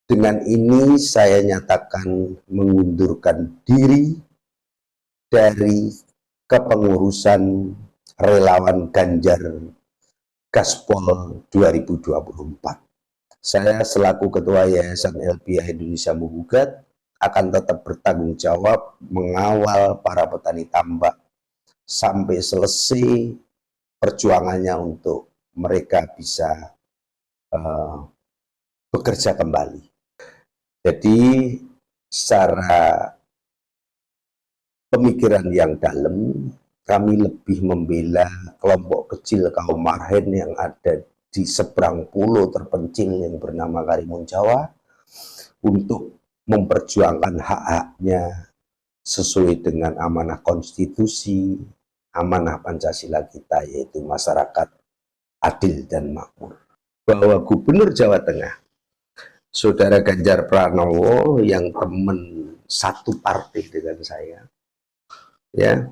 Dengan ini saya nyatakan mengundurkan diri dari kepengurusan relawan Ganjar Gaspol 2024. Saya selaku Ketua Yayasan LBH Indonesia Menggugat akan tetap bertanggung jawab mengawal para petani tambak sampai selesai perjuangannya untuk mereka bisa bekerja kembali. Jadi secara pemikiran yang dalam, kami lebih membela kelompok kecil kaum marhen yang ada di seberang pulau terpencil yang bernama Karimun Jawa untuk memperjuangkan hak-haknya sesuai dengan amanah konstitusi, amanah Pancasila kita, yaitu masyarakat adil dan makmur. Bahwa Gubernur Jawa Tengah, Saudara Ganjar Pranowo, yang teman satu partai dengan saya, ya,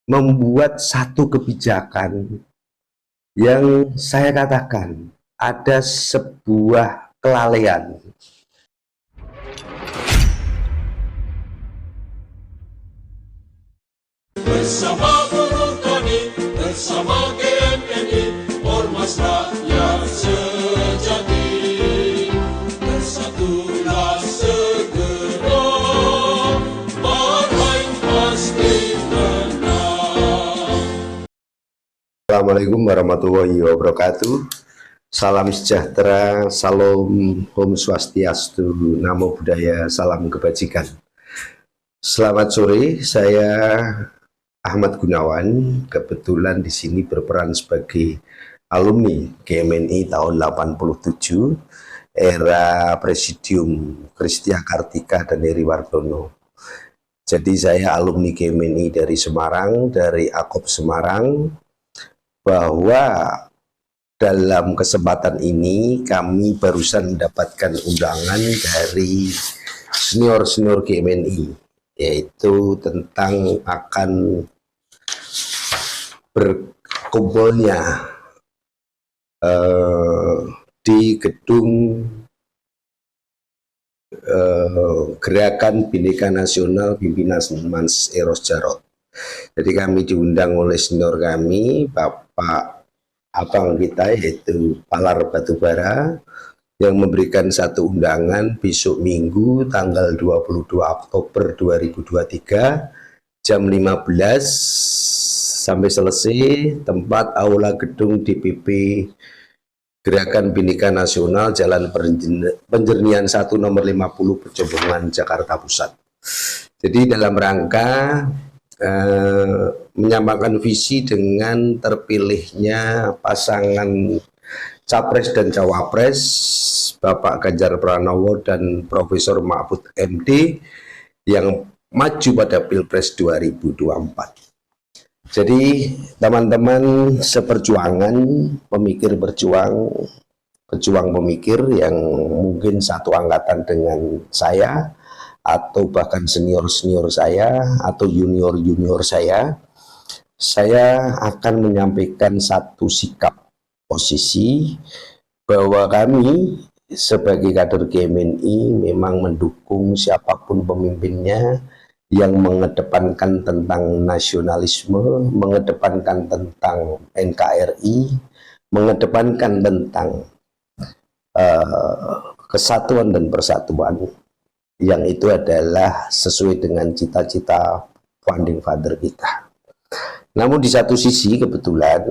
membuat satu kebijakan yang saya katakan ada sebuah kelalaian. Bersama buruh tani, bersama GMNI, ormas rakyat sejati, bersatulah segera, partai pasti menang. Assalamualaikum warahmatullahi wabarakatuh. Salam sejahtera, salam Om Swastiastu, Namo Buddhaya, salam kebajikan. Selamat sore, saya Ahmad Gunawan, kebetulan di sini berperan sebagai alumni GMNI tahun 87, era Presidium Kristia Kartika dan Heri Wardono. Jadi saya alumni GMNI dari Semarang, dari Akop Semarang, bahwa dalam kesempatan ini kami barusan mendapatkan undangan dari senior-senior GMNI, yaitu tentang akan berkumpulnya di gedung Gerakan Bhinneka Nasional pimpinan Mas Eros Djarot. Jadi kami diundang oleh senior kami, Bapak abang kita, yaitu Palar Batubara, yang memberikan satu undangan besok Minggu tanggal 22 Oktober 2023 jam 15 sampai selesai, tempat aula gedung DPP Gerakan Bhinneka Nasional, Jalan Penjernihan 1 nomor 50 Pejombongan, Jakarta Pusat. Jadi dalam rangka menyamakan visi dengan terpilihnya pasangan Capres dan Cawapres Bapak Ganjar Pranowo dan Profesor Mahfud MD yang maju pada Pilpres 2024. Jadi teman-teman seperjuangan, pemikir berjuang pemikir yang mungkin satu angkatan dengan saya, atau bahkan senior-senior saya, atau junior-junior saya akan menyampaikan satu sikap posisi bahwa kami sebagai kader GMNI memang mendukung siapapun pemimpinnya yang mengedepankan tentang nasionalisme, mengedepankan tentang NKRI, mengedepankan tentang kesatuan dan persatuan, yang itu adalah sesuai dengan cita-cita founding father kita. Namun di satu sisi kebetulan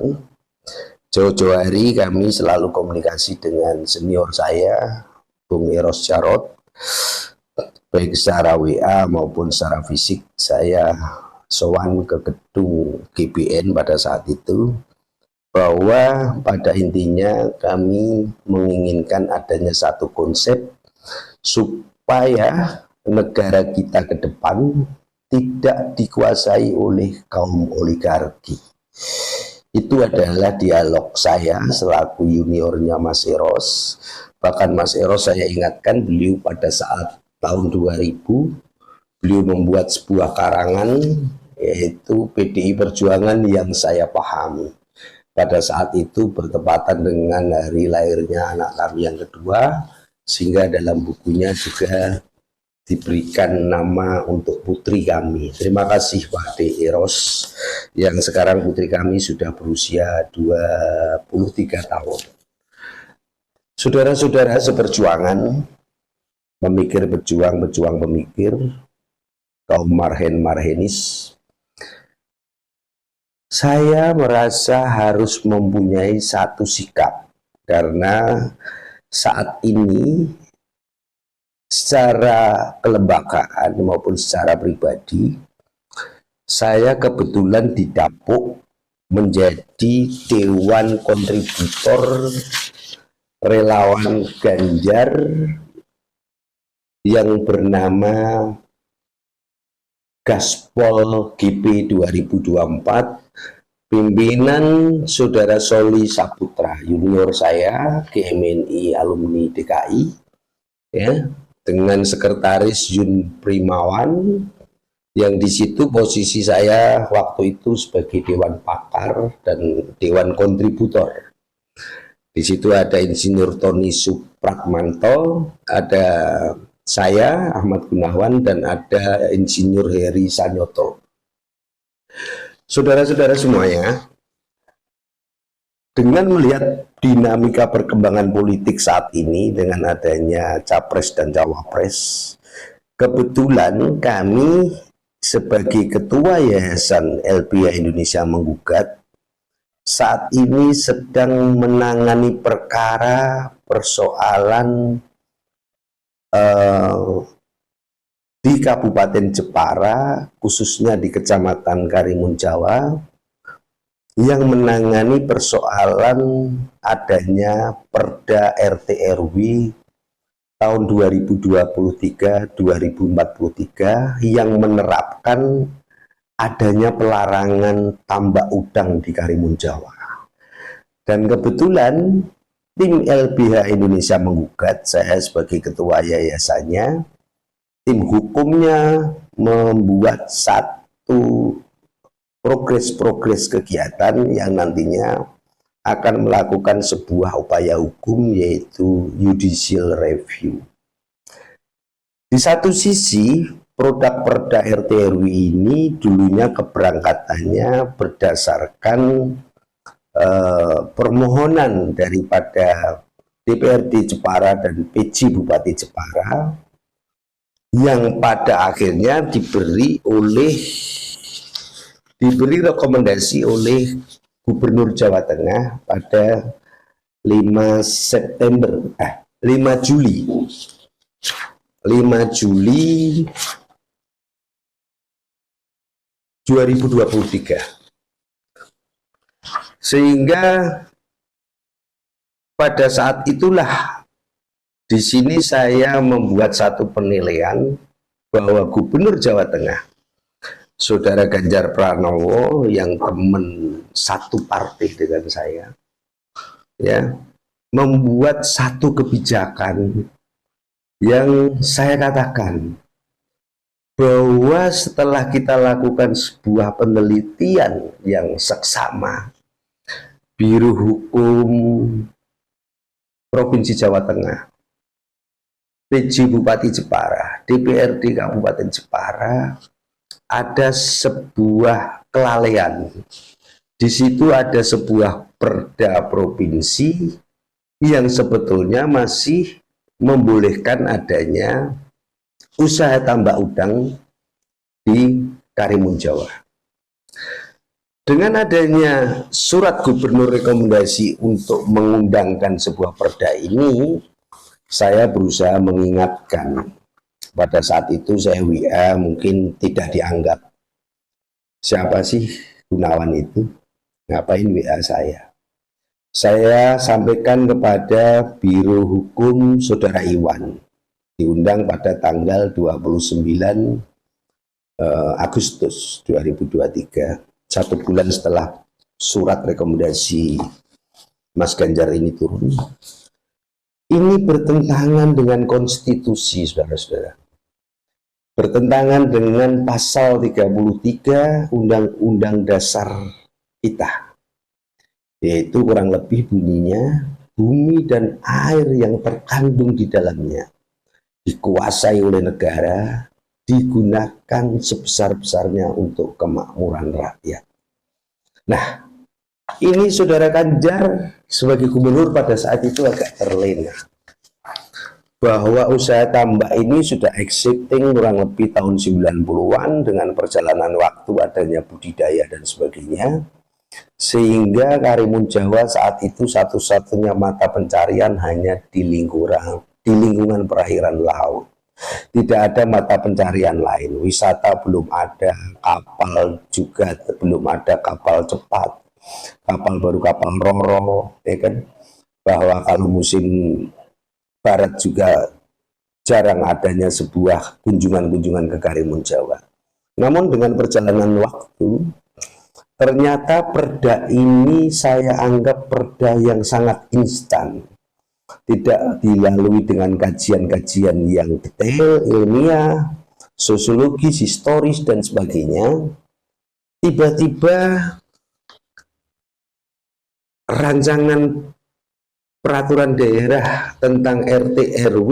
jauh-jauh hari kami selalu komunikasi dengan senior saya, Bung Eros Djarot, baik secara WA maupun secara fisik. Saya sowan ke gedung GBN pada saat itu, bahwa pada intinya kami menginginkan adanya satu konsep supaya negara kita ke depan tidak dikuasai oleh kaum oligarki. Itu adalah dialog saya selaku juniornya Mas Eros. Bahkan Mas Eros saya ingatkan, beliau pada saat tahun 2000 beliau membuat sebuah karangan, yaitu PDI Perjuangan yang saya pahami. Pada saat itu bertepatan dengan hari lahirnya anak kami yang kedua, sehingga dalam bukunya juga diberikan nama untuk putri kami. Terima kasih Pak D. Eros, yang sekarang putri kami sudah berusia 23 tahun. Saudara-saudara seperjuangan, pemikir berjuang pemikir, kaum marhen-marhenis, saya merasa harus mempunyai satu sikap, karena saat ini secara kelembagaan maupun secara pribadi, saya kebetulan didapuk menjadi dewan kontributor relawan Ganjar yang bernama Gaspol GP 2024, pimpinan Saudara Soli Saputra, junior saya, GMNI alumni DKI, ya, dengan sekretaris Yun Primawan, yang di situ posisi saya waktu itu sebagai dewan pakar dan dewan kontributor. Di situ ada Insinyur Tony Supratmanto, ada saya Ahmad Gunawan, dan ada Insinyur Heri Sanyoto. Saudara-saudara semuanya, dengan melihat dinamika perkembangan politik saat ini dengan adanya Capres dan Cawapres, kebetulan kami sebagai Ketua Yayasan LBH Indonesia Menggugat saat ini sedang menangani persoalan di Kabupaten Jepara, khususnya di Kecamatan Karimun Jawa, yang menangani persoalan adanya Perda RT RW tahun 2023-2043 yang menerapkan adanya pelarangan tambak udang di Karimun Jawa. Dan kebetulan tim LBH Indonesia Menggugat, saya sebagai ketua yayasannya, tim hukumnya membuat satu progres kegiatan yang nantinya akan melakukan sebuah upaya hukum, yaitu judicial review. Di satu sisi, produk Perda RT RW ini dulunya keberangkatannya berdasarkan permohonan daripada DPRD Jepara dan PJ Bupati Jepara, yang pada akhirnya diberi rekomendasi oleh Gubernur Jawa Tengah pada 5 Juli 2023. Sehingga pada saat itulah di sini saya membuat satu penilaian bahwa Gubernur Jawa Tengah, Saudara Ganjar Pranowo, yang teman satu partai dengan saya, ya, membuat satu kebijakan yang saya katakan bahwa setelah kita lakukan sebuah penelitian yang seksama, Biro Hukum Provinsi Jawa Tengah, PJ Bupati Jepara, DPRD Kabupaten Jepara, ada sebuah kelalaian. Di situ ada sebuah perda provinsi yang sebetulnya masih membolehkan adanya usaha tambak udang di Karimun Jawa. Dengan adanya surat gubernur rekomendasi untuk mengundangkan sebuah perda ini, saya berusaha mengingatkan. Pada saat itu saya WA, mungkin tidak dianggap. Siapa sih Gunawan itu? Ngapain WA saya? Saya sampaikan kepada Biro Hukum Saudara Iwan, diundang pada tanggal 29 Agustus 2023, 1 bulan setelah surat rekomendasi Mas Ganjar ini turun. Ini bertentangan dengan konstitusi, saudara-saudara. Bertentangan dengan pasal 33 Undang-Undang Dasar kita, yaitu kurang lebih bunyinya, bumi dan air yang terkandung di dalamnya dikuasai oleh negara, digunakan sebesar-besarnya untuk kemakmuran rakyat. Nah, ini Saudara Ganjar sebagai gubernur pada saat itu agak terlena bahwa usaha tambak ini sudah existing kurang lebih tahun 90-an dengan perjalanan waktu, adanya budidaya dan sebagainya, sehingga Karimun Jawa saat itu satu-satunya mata pencarian hanya di lingkungan perairan laut. Tidak ada mata pencarian lain, wisata belum ada, kapal juga belum ada, kapal cepat, kapal baru kapal Roro, ya kan? Bahwa kalau musim barat juga jarang adanya sebuah kunjungan-kunjungan ke Karimun Jawa. Namun dengan perjalanan waktu, ternyata perda ini saya anggap perda yang sangat instan. Tidak dilalui dengan kajian-kajian yang detail, ilmiah, sosiologis, historis, dan sebagainya. Tiba-tiba rancangan peraturan daerah tentang RT RW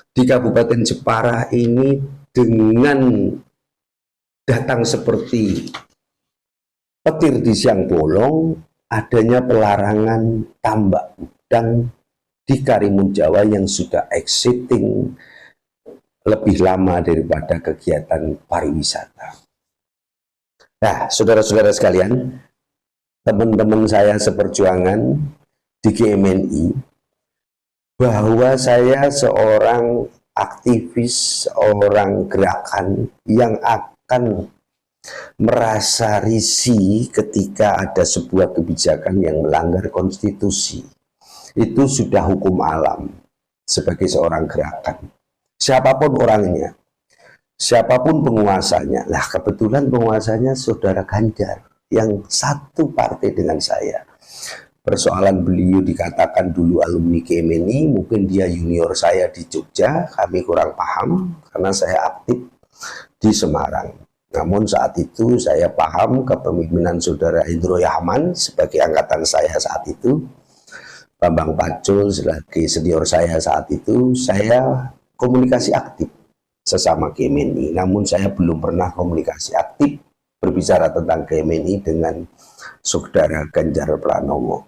di Kabupaten Jepara ini dengan datang seperti petir di siang bolong, adanya pelarangan tambak udang di Karimun Jawa yang sudah existing lebih lama daripada kegiatan pariwisata. Nah, saudara-saudara sekalian, teman-teman saya seperjuangan di GMNI, bahwa saya seorang aktivis, seorang gerakan yang akan merasa risih ketika ada sebuah kebijakan yang melanggar konstitusi. Itu sudah hukum alam sebagai seorang gerakan. Siapapun orangnya, siapapun penguasanya. Lah kebetulan penguasanya Saudara Ganjar yang satu partai dengan saya. Persoalan beliau dikatakan dulu alumni GMNI, mungkin dia junior saya di Jogja, kami kurang paham karena saya aktif di Semarang. Namun saat itu saya paham kepemimpinan Saudara Indro Yahman sebagai angkatan saya saat itu, Bambang Pacul sebagai senior saya saat itu, saya komunikasi aktif sesama GMNI. Namun saya belum pernah komunikasi aktif berbicara tentang GMNI dengan Saudara Ganjar Pranowo.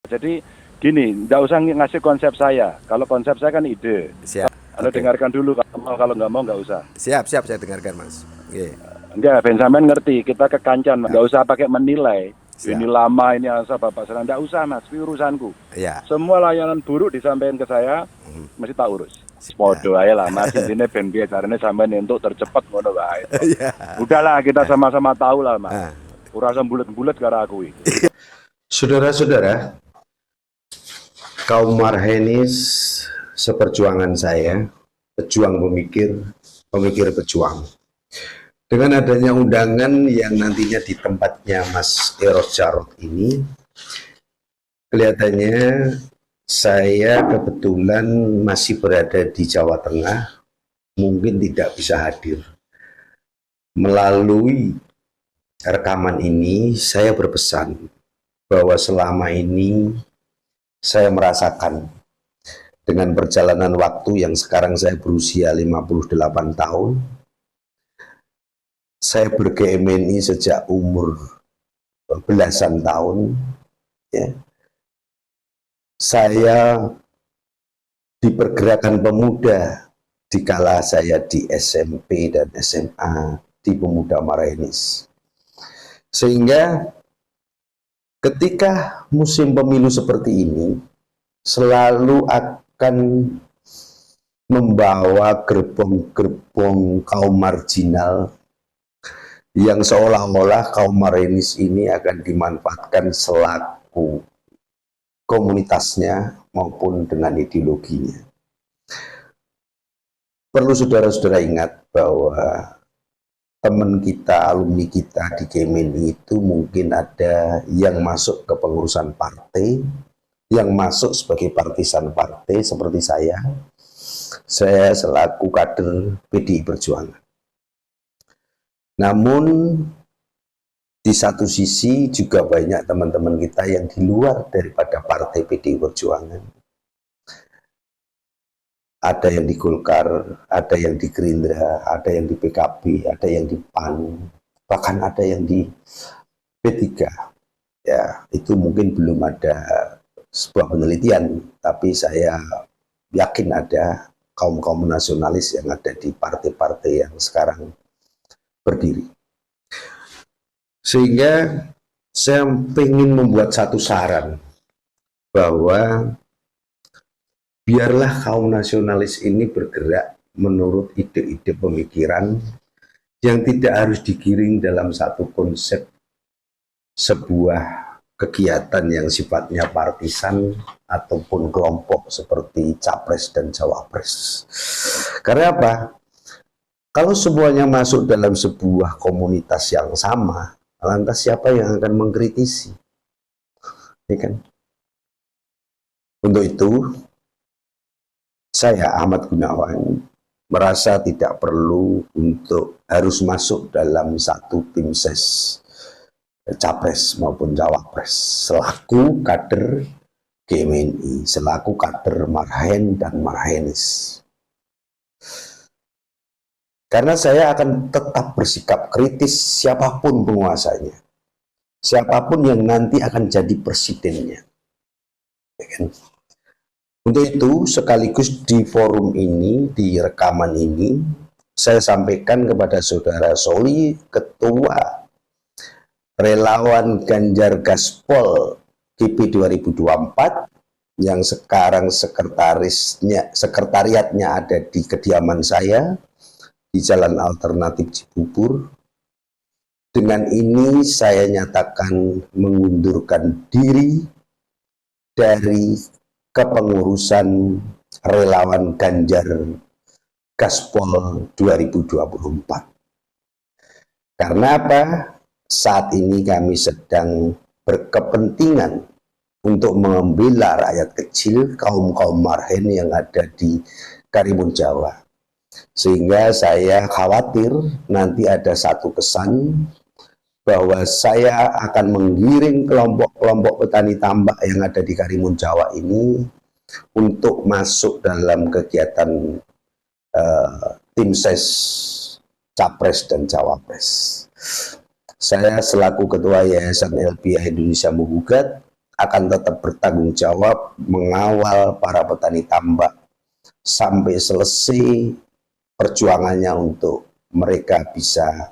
Jadi gini, nggak usah ngasih konsep saya. Kalau konsep saya kan ide. Siap. Anda dengarkan dulu, kalau nggak mau nggak usah. Siap, saya dengarkan, Mas. Oke. Enggak, Benjamin ngerti, kita kekancan, nggak usah pakai menilai. Siap. Ini lama, ini asal Bapak Serang, nggak usah Mas, ini urusanku. Ya. Semua layanan buruk disampaikan ke saya, mesti tak urus. Podo aja lah, Mas, ini ben biasanya sampai untuk tercepat ngono wae. Ya. Udahlah, kita sama-sama tahu lah, Mas. Urasan bulat-bulat karo aku iki. Saudara-saudara, kaum marhenis seperjuangan saya, pejuang pemikir, pemikir pejuang. Dengan adanya undangan yang nantinya di tempatnya Mas Eros Jarot ini, kelihatannya saya kebetulan masih berada di Jawa Tengah, mungkin tidak bisa hadir. Melalui rekaman ini, saya berpesan bahwa selama ini saya merasakan dengan perjalanan waktu yang sekarang saya berusia 58 tahun, saya ber-GMNI sejak umur belasan tahun, ya. Saya di pergerakan pemuda dikala saya di SMP dan SMA di Pemuda Marhenis. Sehingga ketika musim pemilu seperti ini selalu akan membawa gerbong-gerbong kaum marginal yang seolah-olah kaum Marhenis ini akan dimanfaatkan selaku komunitasnya maupun dengan ideologinya. Perlu saudara-saudara ingat bahwa teman kita, alumni kita di GMNI itu mungkin ada yang masuk ke pengurusan partai, yang masuk sebagai partisan partai seperti saya selaku kader PDI Perjuangan. Namun Di satu sisi juga banyak teman-teman kita yang di luar daripada partai PDI Perjuangan. Ada yang di Golkar, ada yang di Gerindra, ada yang di PKB, ada yang di PAN, bahkan ada yang di P3. Ya, itu mungkin belum ada sebuah penelitian, tapi saya yakin ada kaum-kaum nasionalis yang ada di partai-partai yang sekarang berdiri. Sehingga saya ingin membuat satu saran bahwa biarlah kaum nasionalis ini bergerak menurut ide-ide pemikiran yang tidak harus digiring dalam satu konsep sebuah kegiatan yang sifatnya partisan ataupun kelompok seperti capres dan cawapres. Karena apa? Kalau semuanya masuk dalam sebuah komunitas yang sama, lantas siapa yang akan mengkritisi? Ya kan? Untuk itu, saya Ahmad Gunawan merasa tidak perlu untuk harus masuk dalam satu tim ses capres maupun cawapres selaku kader GMNI, selaku kader Marhen dan Marhenis. Karena saya akan tetap bersikap kritis siapapun penguasanya, siapapun yang nanti akan jadi presidennya. Ya kan? Untuk itu, sekaligus di forum ini, di rekaman ini, saya sampaikan kepada Saudara Soli, Ketua Relawan Ganjar Gaspol GP 2024, yang sekarang sekretariatnya ada di kediaman saya, di Jalan Alternatif Cibubur. Dengan ini saya nyatakan mengundurkan diri dari kepengurusan Relawan Ganjar Gaspol 2024. Karena apa? Saat ini kami sedang berkepentingan untuk membela rakyat kecil, kaum-kaum marhen yang ada di Karimun Jawa. Sehingga saya khawatir nanti ada satu kesan bahwa saya akan menggiring kelompok-kelompok petani tambak yang ada di Karimun Jawa ini untuk masuk dalam kegiatan tim ses capres dan cawapres. Saya selaku Ketua Yayasan LBH Indonesia Menggugat akan tetap bertanggung jawab mengawal para petani tambak sampai selesai perjuangannya untuk mereka bisa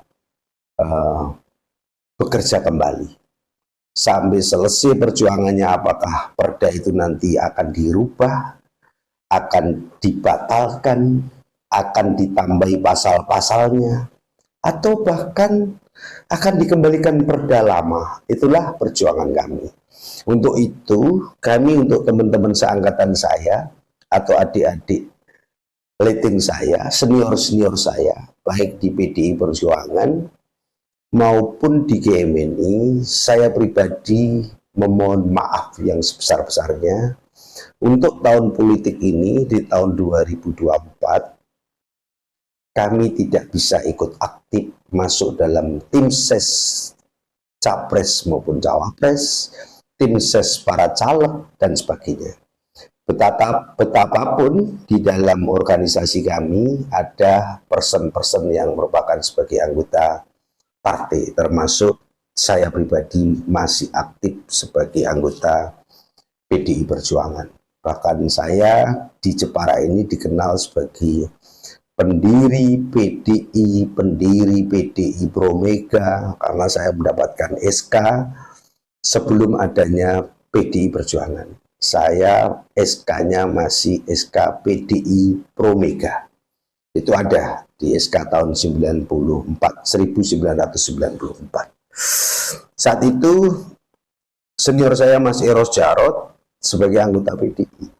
bekerja kembali. Sampai selesai perjuangannya, apakah perda itu nanti akan dirubah, akan dibatalkan, akan ditambahi pasal-pasalnya, atau bahkan akan dikembalikan perda lama. Itulah perjuangan kami. Untuk itu, kami untuk teman-teman seangkatan saya atau adik-adik leading saya, senior-senior saya, baik di PDI Perjuangan maupun di GMNI, saya pribadi memohon maaf yang sebesar-besarnya untuk tahun politik ini di tahun 2024 kami tidak bisa ikut aktif masuk dalam tim ses capres maupun cawapres, tim ses para caleg dan sebagainya. Betapapun di dalam organisasi kami ada person-person yang merupakan sebagai anggota partai, termasuk saya pribadi masih aktif sebagai anggota PDI Perjuangan. Bahkan saya di Jepara ini dikenal sebagai pendiri PDI Promega, karena saya mendapatkan SK sebelum adanya PDI Perjuangan. Saya SK-nya masih SK PDI Promega. Itu ada di SK tahun 1994. Saat itu senior saya Mas Eros Jarot sebagai anggota PDI.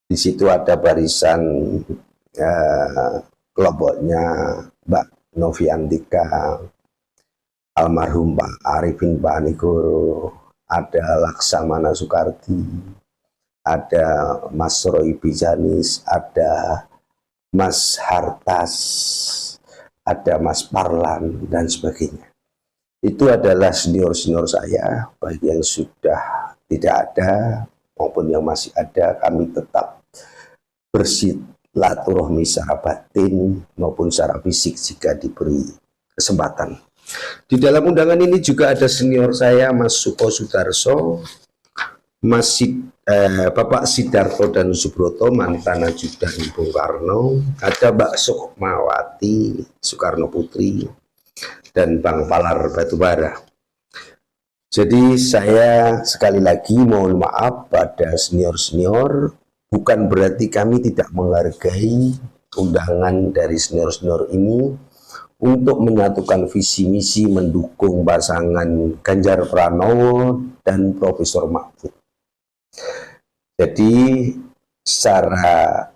Di situ ada barisan kelompoknya Mbak Noviantika, almarhum Pak Arifin Pak Nigoro, ada Laksamana Soekardi, ada Mas Roy Bijanis, ada Mas Hartas, ada Mas Parlan, dan sebagainya. itu adalah senior-senior saya, baik yang sudah tidak ada maupun yang masih ada. Kami tetap bersilaturahmi secara batin maupun secara fisik jika diberi kesempatan. Di dalam undangan ini juga ada senior saya, Mas Suko Sudarso, Bapak Sidarto dan Subroto, mantan ajudan Bung Karno, ada Mbak Sukmawati Soekarno Putri, dan Bang Palar Batubara. Jadi saya sekali lagi mohon maaf pada senior-senior, bukan berarti kami tidak menghargai undangan dari senior-senior ini untuk menyatukan visi misi mendukung pasangan Ganjar Pranowo dan Profesor Mahfud. Jadi secara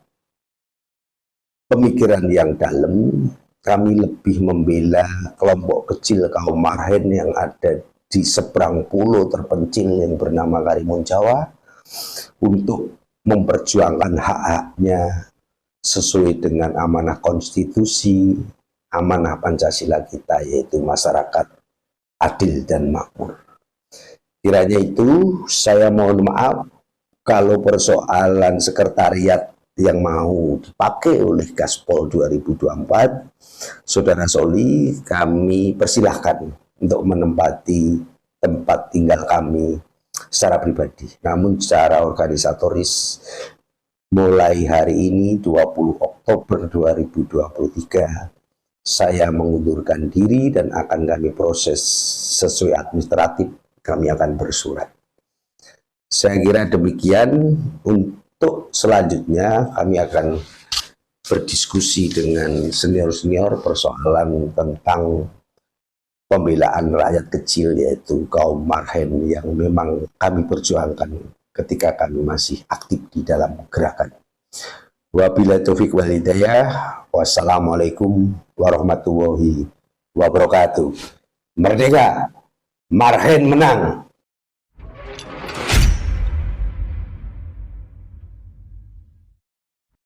pemikiran yang dalam, kami lebih membela kelompok kecil kaum marhen yang ada di seberang pulau terpencil yang bernama Karimun Jawa untuk memperjuangkan hak-haknya sesuai dengan amanah konstitusi, amanah Pancasila kita, yaitu masyarakat adil dan makmur. Kiranya itu saya mohon maaf kalau persoalan sekretariat yang mau dipakai oleh Gaspol 2024, Saudara Soli, kami persilahkan untuk menempati tempat tinggal kami secara pribadi. Namun secara organisatoris, mulai hari ini 20 Oktober 2023, saya mengundurkan diri dan akan kami proses sesuai administratif. Kami akan bersurat. Saya kira demikian. Untuk selanjutnya kami akan berdiskusi dengan senior-senior persoalan tentang pembelaan rakyat kecil, yaitu kaum marhen yang memang kami perjuangkan ketika kami masih aktif di dalam gerakan. Wabillahi taufiq wal hidayah. Wassalamualaikum warahmatullahi wabarakatuh. Merdeka! Marhen menang.